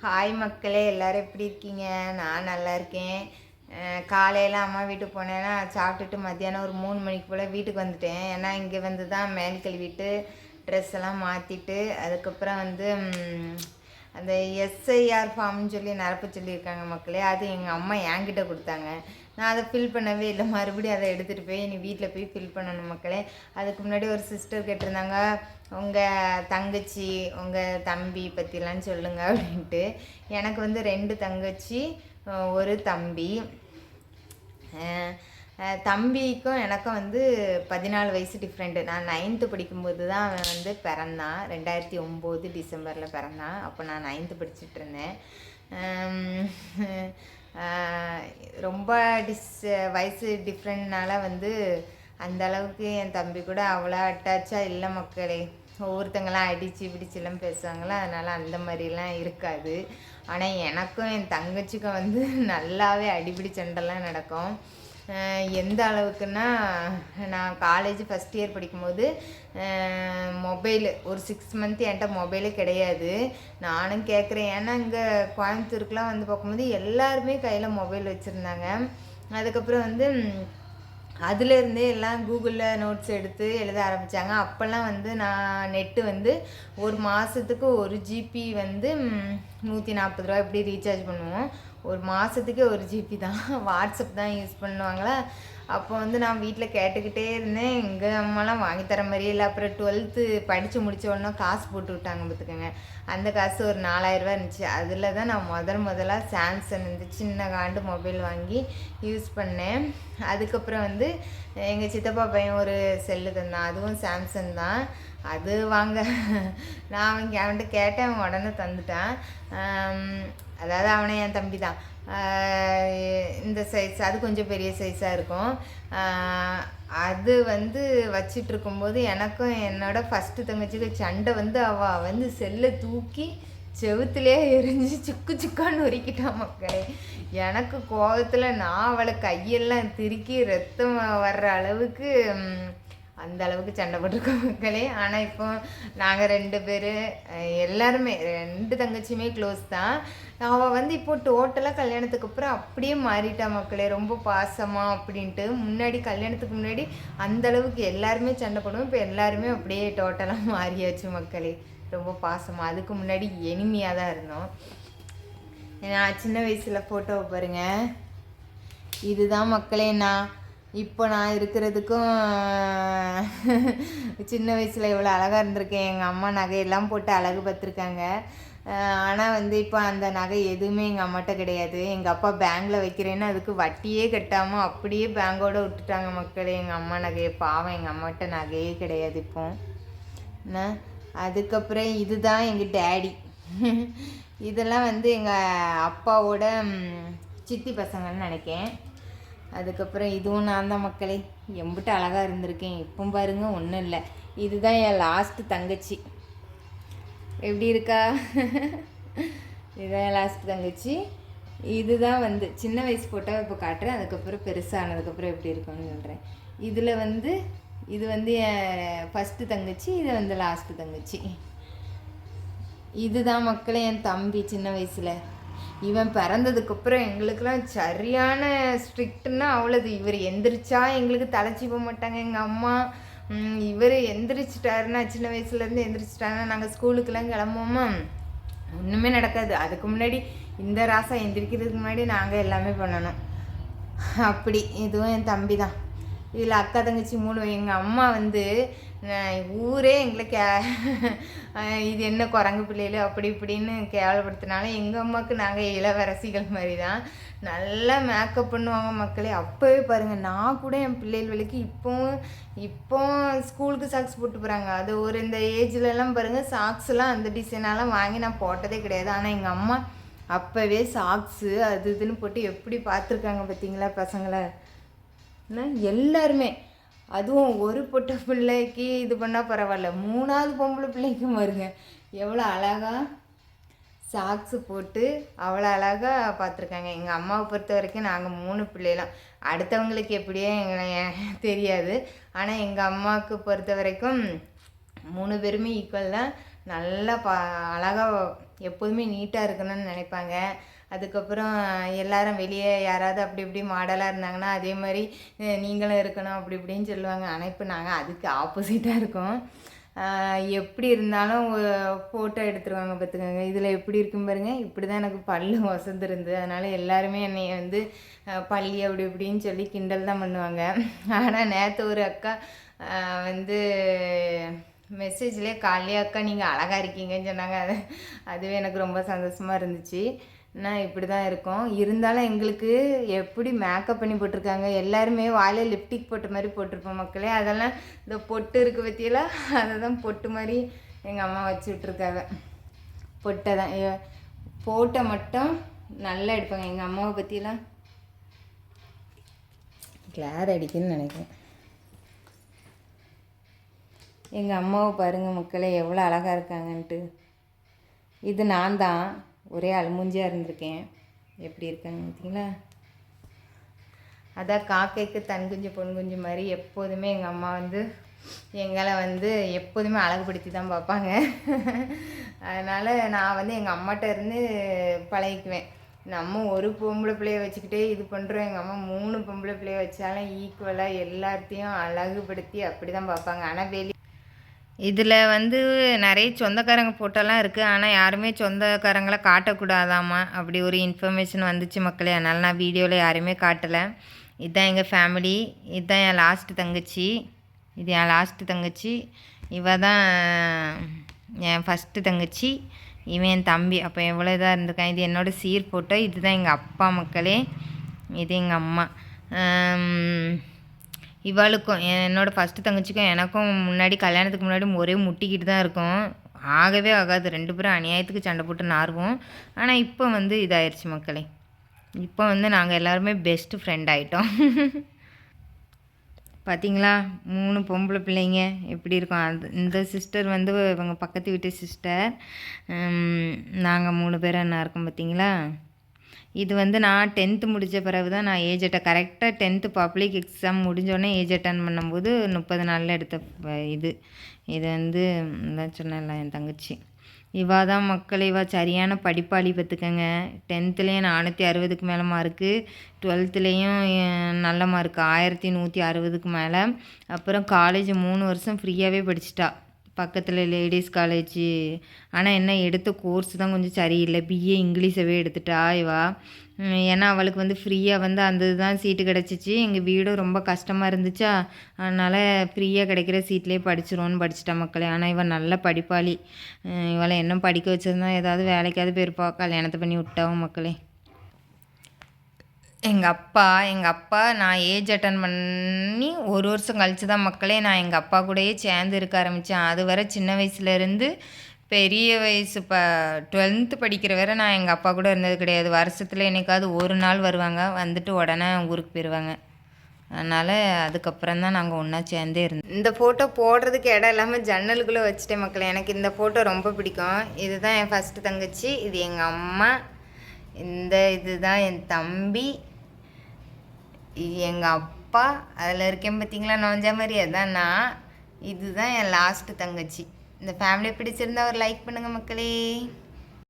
Hi மக்களே, எல்லோரும் எப்படி இருக்கீங்க? நான் நல்லா இருக்கேன். காலையில் அம்மா வீட்டுக்கு போனேன்னா சாப்பிட்டுட்டு மத்தியானம் ஒரு 3 மணிக்கு போல் வீட்டுக்கு வந்துட்டேன். ஏன்னா இங்கே வந்து தான் மேல் கழுவிட்டு ட்ரெஸ் எல்லாம் மாற்றிட்டு அதுக்கப்புறம் வந்து அந்த எஸ்ஐஆர் ஃபார்ம்னு சொல்லி நிரப்ப சொல்லியிருக்காங்க மக்களே. அது எங்கள் அம்மா என்கிட்ட கொடுத்தாங்க. நான் அதை ஃபில் பண்ணவே இல்லை. மறுபடியும் அதை எடுத்துகிட்டு போய் நீ வீட்டில் போய் ஃபில் பண்ணணும் மக்களே. அதுக்கு முன்னாடி ஒரு சிஸ்டர் கேட்டிருந்தாங்க, உங்கள் தங்கச்சி உங்கள் தம்பி பற்றிலாம் சொல்லுங்கள் அப்படின்ட்டு. எனக்கு வந்து 2 தங்கச்சி, ஒரு தம்பி. தம்பிக்கும் எனக்கும் வந்து 14 வயசு டிஃப்ரெண்ட்டு. நான் 9th படிக்கும்போது தான் அவன் வந்து பிறந்தான். 2009 டிசம்பரில் பிறந்தான். அப்போ நான் 9th படிச்சுட்டு இருந்தேன். ரொம்ப வயசு டிஃப்ரெண்ட்னால வந்து அந்த அளவுக்கு என் தம்பி கூட அவ்வளோ அட்டாச்சாக இல்லை மக்களே. ஒவ்வொருத்தங்களாம் அடித்து பிடிச்செல்லாம் பேசுவாங்களா, அதனால் அந்த மாதிரிலாம் இருக்காது. ஆனால் எனக்கும் என் தங்கச்சிக்கும் வந்து நல்லாவே அடிப்பிடி சண்டைலாம் நடக்கும். எந்த அளவுக்குன்னா, நான் காலேஜ் ஃபஸ்ட் இயர் படிக்கும்போது மொபைலு ஒரு 6 மந்த் என்கிட்ட மொபைலே கிடையாது. நானும் கேட்குறேன், ஏன்னா இங்கே கோயம்புத்தூருக்குலாம் வந்து பார்க்கும்போது எல்லாருமே கையில் மொபைல் வச்சுருந்தாங்க. அதுக்கப்புறம் வந்து அதுலேருந்தே எல்லாம் கூகுளில் நோட்ஸ் எடுத்து எழுத ஆரம்பித்தாங்க. அப்போல்லாம் வந்து நான் நெட்டு வந்து ஒரு மாதத்துக்கு 1 GB வந்து 140 ரூபா இப்படி ரீசார்ஜ் பண்ணுவோம். ஒரு மாதத்துக்கே 1 GB தான். வாட்ஸ்அப் தான் யூஸ் பண்ணுவாங்களா. அப்போ வந்து நான் வீட்டில் கேட்டுக்கிட்டே இருந்தேன். எங்கள் அம்மாலாம் வாங்கித்தர மாதிரியே இல்லை. அப்புறம் 12th படித்து முடித்த உடனே காசு போட்டு விட்டாங்க பார்த்துக்கோங்க. அந்த காசு ஒரு 4000 ரூபா இருந்துச்சு. அதில் தான் நான் முதலாக சாம்சங் இந்த சின்ன காண்டு மொபைல் வாங்கி யூஸ் பண்ணேன். அதுக்கப்புறம் வந்து எங்கள் சித்தப்பா பையன் ஒரு செல்லு தந்தான், அதுவும் சாம்சங் தான். அது வாங்க நான் அவன்கிட்ட கேட்டேன், அவன் உடனே தந்துட்டான். அதாவது அவனே என் தம்பி தான். இந்த சைஸ், அது கொஞ்சம் பெரிய சைஸாக இருக்கும். அது வந்து வச்சிட்ருக்கும்போது எனக்கும் என்னோடய ஃபஸ்ட்டு தங்கச்சிக்கு சண்டை வந்து அவள் வந்து செல்லை தூக்கி செவுத்துலேயே எரிஞ்சு சுக்கான்னு நொறுக்கிட்டான் மக்களே. எனக்கு கோபத்தில் நான் அவளை கையெல்லாம் திருக்கி ரத்தம் வர்ற அளவுக்கு அந்த அளவுக்கு சண்டை போட்டிருக்கோம் மக்களே. ஆனால் இப்போ நாங்கள் 2 பேர் எல்லாருமே 2 தங்கச்சியுமே க்ளோஸ் தான். அவள் வந்து இப்போது டோட்டலாக கல்யாணத்துக்கு அப்புறம் அப்படியே மாறிட்டா மக்களே, ரொம்ப பாசமாக அப்படின்ட்டு. முன்னாடி கல்யாணத்துக்கு முன்னாடி அந்தளவுக்கு எல்லாருமே சண்டை போடுவோம். இப்போ எல்லாருமே அப்படியே டோட்டலாக மாறியாச்சு மக்களே, ரொம்ப பாசமாக. அதுக்கு முன்னாடி எனிமையாக தான் இருந்தோம். நான் சின்ன வயசில் ஃபோட்டோவை பாருங்கள். இதுதான் மக்களே இப்போ நான் இருக்கிறதுக்கும் சின்ன வயசில் இவ்வளோ அழகாக இருந்திருக்கேன். எங்கள் அம்மா நகையெல்லாம் போட்டு அழகு பார்த்துருக்காங்க. ஆனால் வந்து இப்போ அந்த நகை எதுவுமே எங்கள் அம்மாட்ட கிடையாது. எங்கள் அப்பா பேங்கில் வைக்கிறேன்னு அதுக்கு வட்டியே கட்டாமல் அப்படியே பேங்கோடு விட்டுட்டாங்க மக்களே எங்கள் அம்மா நகையை. பாவம், எங்கள் அம்மாட்ட நகையே கிடையாது இப்போ. அதுக்கப்புறம் இதுதான் எங்கள் டேடி. இதெல்லாம் வந்து எங்கள் அப்பாவோட சித்தி பசங்கள்னு நினைக்கேன். அதுக்கப்புறம் இதுவும் நான் தான் மக்களே. எம்பிட்டு அழகாக இருந்திருக்கேன். இப்போ பாருங்க, ஒன்றும் இல்லை. இதுதான் என் லாஸ்ட்டு தங்கச்சி. எப்படி இருக்கா? இதுதான் என் லாஸ்ட்டு தங்கச்சி. இதுதான் வந்து சின்ன வயசு ஃபோட்டோ இப்போ காட்டுறேன். அதுக்கப்புறம் பெருசானதுக்கப்புறம் எப்படி இருக்குன்னு சொல்கிறேன். இதில் வந்து இது வந்து என் ஃபஸ்ட்டு தங்கச்சி, இது வந்து லாஸ்ட்டு தங்கச்சி. இதுதான் மக்களே என் தம்பி சின்ன வயசில். இவன் பிறந்ததுக்கப்புறம் எங்களுக்கெல்லாம் சரியான ஸ்ட்ரிக்ட்னா அவ்வளோது. இவர் எந்திரிச்சா எங்களுக்கு தலைச்சி போக மாட்டாங்க எங்கள் அம்மா. இவர் எந்திரிச்சிட்டாருன்னா, சின்ன வயசுலேருந்து எந்திரிச்சிட்டாருன்னா நாங்கள் ஸ்கூலுக்கெல்லாம் கிளம்புவோமா, ஒன்றுமே நடக்காது. அதுக்கு முன்னாடி இந்த ராசா எந்திரிக்கிறதுக்கு முன்னாடி நாங்கள் எல்லாமே பண்ணணும். அப்படி. இதுவும் என் தம்பி தான். இதில் அக்கா தங்கச்சி 3. எங்கள் அம்மா வந்து ஊரே எங்களை இது என்ன குரங்கு பிள்ளைகள் அப்படி இப்படின்னு கேவலப்படுத்தினால எங்கள் அம்மாவுக்கு நாங்கள் இளவரசிகள் மாதிரி தான். நல்லா மேக்கப் பண்ணுவாங்க மக்களே. அப்போவே பாருங்கள், நான் கூட என் பிள்ளைகளுக்கு இப்போ ஸ்கூலுக்கு சாக்ஸ் போட்டு போகிறாங்க. அது ஒரு இந்த ஏஜ்லலாம் பாருங்கள், சாக்ஸ்லாம் அந்த டிசைனெல்லாம் வாங்கி நான் போட்டதே கிடையாது. ஆனால் எங்கள் அம்மா அப்போவே சாக்ஸு அது இதுன்னு போட்டு எப்படி பார்த்துருக்காங்க பார்த்தீங்களா பசங்களை. எல்லாருமே, அதுவும் ஒரு பொட்ட பிள்ளைக்கு இது பண்ணால் பரவாயில்ல, 3வது பொம்பளை பிள்ளைக்கும் வருங்க எவ்வளோ அழகாக சாக்ஸு போட்டு அவ்வளோ அழகாக பார்த்துருக்காங்க. எங்கள் அம்மாவை பொறுத்த வரைக்கும் நாங்கள் 3 பிள்ளைலாம். அடுத்தவங்களுக்கு எப்படியோ எங்களை தெரியாது. ஆனால் எங்கள் அம்மாவுக்கு பொறுத்த வரைக்கும் 3 பேருமே ஈக்குவல் தான். நல்லா அழகாக எப்போதுமே நீட்டாக இருக்கணும்னு நினைப்பாங்க. அதுக்கப்புறம் எல்லாரும் வெளியே யாராவது அப்படி இப்படி மாடலாக இருந்தாங்கன்னா அதே மாதிரி நீங்களும் இருக்கணும் அப்படி இப்படின்னு சொல்லுவாங்க. ஆனால் இப்போ நாங்கள் அதுக்கு ஆப்போசிட்டாக இருக்கோம். எப்படி இருந்தாலும் ஃபோட்டோ எடுத்துருவாங்க பார்த்துக்கோங்க. இதில் எப்படி இருக்கும் பாருங்க. இப்படி தான் எனக்கு பல்லு வசந்துருந்து. அதனால் எல்லாருமே என்னை வந்து பள்ளி அப்படி இப்படின்னு சொல்லி கிண்டல் தான் பண்ணுவாங்க. ஆனால் நேற்று ஒரு அக்கா வந்து மெசேஜ்லேயே காலையே அக்கா நீங்கள் அழகாக இருக்கீங்கன்னு சொன்னாங்க. அதுவே எனக்கு ரொம்ப சந்தோஷமாக இருந்துச்சு. நான் இப்படி தான் இருக்கோம். இருந்தாலும் எங்களுக்கு எப்படி மேக்கப் பண்ணி போட்டிருக்காங்க. எல்லாருமே வாயில் லிப்டிக் போட்ட மாதிரி போட்டிருப்போம் மக்களே. அதெல்லாம் இந்த பொட்டு இருக்குது பற்றியெல்லாம் அதை தான் பொட்டு மாதிரி எங்கள் அம்மா வச்சு விட்ருக்காங்க. பொட்டை தான் ஃபோட்டோ மட்டும் நல்லா எடுப்பாங்க. எங்கள் அம்மாவை பற்றியெல்லாம் கிளார் அடிக்குன்னு நினைக்கிறேன். எங்கள் அம்மாவை பாருங்கள் மக்களே எவ்வளோ அழகாக இருக்காங்கன்ட்டு. இது நான் தான் ஒரே அழுமூஞ்சியாக இருந்திருக்கேன். எப்படி இருக்காங்க பார்த்தீங்களா? அதான் காக்கைக்கு தன் குஞ்சு பொன் குஞ்சு மாதிரி எப்போதுமே எங்கள் அம்மா வந்து எங்களை வந்து எப்போதுமே அழகுபடுத்தி தான் பார்ப்பாங்க. அதனால் நான் வந்து எங்கள் அம்மாட்ட இருந்து பழகிக்குவேன். நம்ம ஒரு பொம்பளை பிள்ளைய வச்சுக்கிட்டே இது பண்ணுறோம். எங்கள் அம்மா 3 பொம்பளை பிள்ளைய வச்சாலும் ஈக்குவலாக எல்லாத்தையும் அழகுபடுத்தி அப்படி தான் பார்ப்பாங்க. ஆனால் இதில் வந்து நிறைய சொந்தக்காரங்க ஃபோட்டோலாம் இருக்குது. ஆனால் யாருமே சொந்தக்காரங்களை காட்டக்கூடாதாம்மா அப்படி ஒரு இன்ஃபர்மேஷன் வந்துச்சு மக்களே. அதனால் நான் வீடியோவில் யாருமே காட்டலை. இதுதான் எங்கள் ஃபேமிலி. இதுதான் என் லாஸ்ட்டு தங்கச்சி. இது என் லாஸ்ட்டு தங்கச்சி. இவ தான் என் ஃபஸ்ட்டு தங்கச்சி. இவன் என் தம்பி. அப்போ எவ்வளோ இதாக இருந்திருக்கான். இது என்னோடய சீர் ஃபோட்டோ. இதுதான் எங்கள் அப்பா மக்களே. இது எங்கள் அம்மா. இவளுக்கும் என்னோடய ஃபஸ்ட்டு தங்கச்சிக்கும் எனக்கும் முன்னாடி கல்யாணத்துக்கு முன்னாடி ஒரே முட்டிக்கிட்டு தான் இருக்கும். ஆகவே ஆகாது. 2 பேரும் அநியாயத்துக்கு சண்டை போட்டு நார்வோம். ஆனால் இப்போ வந்து இதாகிடுச்சு மக்களே. இப்போ வந்து நாங்கள் எல்லாருமே பெஸ்ட்டு ஃப்ரெண்ட் ஆகிட்டோம். பார்த்தீங்களா 3 பொம்பளை பிள்ளைங்க எப்படி இருக்கோம். இந்த சிஸ்டர் வந்து இவங்க பக்கத்து வீட்டு சிஸ்டர். நாங்கள் 3 பேரும் என்ன இருக்கோம் பார்த்தீங்களா. இது வந்து நான் 10th முடித்த பிறகு தான் நான் ஏஜ் அட்டன் கரெக்டாக 10th பப்ளிக் எக்ஸாம் முடிஞ்சோடனே ஏஜ் அட்டன் பண்ணும்போது 30 நாளில் எடுத்த இது வந்து தான் சொன்னேன்ல என் தங்கச்சி. இவா தான் மக்கள். இவா சரியான படிப்பாளி பார்த்துக்கங்க. 10த்லேயும் 460க்கு மேலே மார்க்கு. 12லேயும் நல்ல மார்க்கு 1160க்கு மேலே. அப்புறம் காலேஜ் 3 வருஷம் ஃப்ரீயாகவே படிச்சிட்டா. பக்கத்தில் லேடிஸ் காலேஜு. ஆனால் என்ன எடுத்த கோர்ஸ் தான் கொஞ்சம் சரியில்லை. பிஏ இங்கிலீஷவே எடுத்துட்டா இவா. ஏன்னா அவளுக்கு வந்து ஃப்ரீயாக வந்து அந்த இதுதான் சீட்டு கிடச்சிச்சு. எங்கள் வீடும் ரொம்ப கஷ்டமாக இருந்துச்சா. அதனால் ஃப்ரீயாக கிடைக்கிற சீட்லேயே படிச்சிருவோன்னு படிச்சிட்டா மக்களே. ஆனால் இவள் நல்ல படிப்பாளி. இவளை என்ன படிக்க வச்சிருந்தா ஏதாவது வேலைக்காவது போயிருப்பா. கல்யாணத்தை பண்ணி விட்டாவும் மக்களே. எங்கள் அப்பா நான் ஏஜ் அட்டன் பண்ணி 1 வருஷம் கழித்து தான் மக்களே நான் எங்கள் அப்பா கூடயே சேர்ந்து இருக்க ஆரம்பித்தேன். அது வரை சின்ன வயசுலேருந்து பெரிய வயசு 12th படிக்கிற வரை நான் எங்கள் அப்பா கூட இருந்தது கிடையாது. வருஷத்தில் என்னைக்காவது ஒரு நாள் வருவாங்க. வந்துட்டு உடனே ஊருக்கு போயிடுவாங்க. அதனால் அதுக்கப்புறம் தான் நாங்கள் ஒன்றா சேர்ந்தே இருந்தோம். இந்த ஃபோட்டோ போடுறதுக்கு இடம் இல்லாமல் ஜன்னலுக்குள்ளே வச்சுட்டேன் மக்களே. எனக்கு இந்த ஃபோட்டோ ரொம்ப பிடிக்கும். இதுதான் என் ஃபஸ்ட்டு தங்கச்சி. இது எங்கள் அம்மா. இதுதான் என் தம்பி. எங்கள் அப்பா. அதில் இருக்கேன் பார்த்தீங்களா நோஞ்ச மாதிரி. அதான் நான். இதுதான் என் லாஸ்ட்டு தங்கச்சி. இந்த ஃபேமிலியை பிடிச்சிருந்தா ஒரு லைக் பண்ணுங்கள் மக்களே.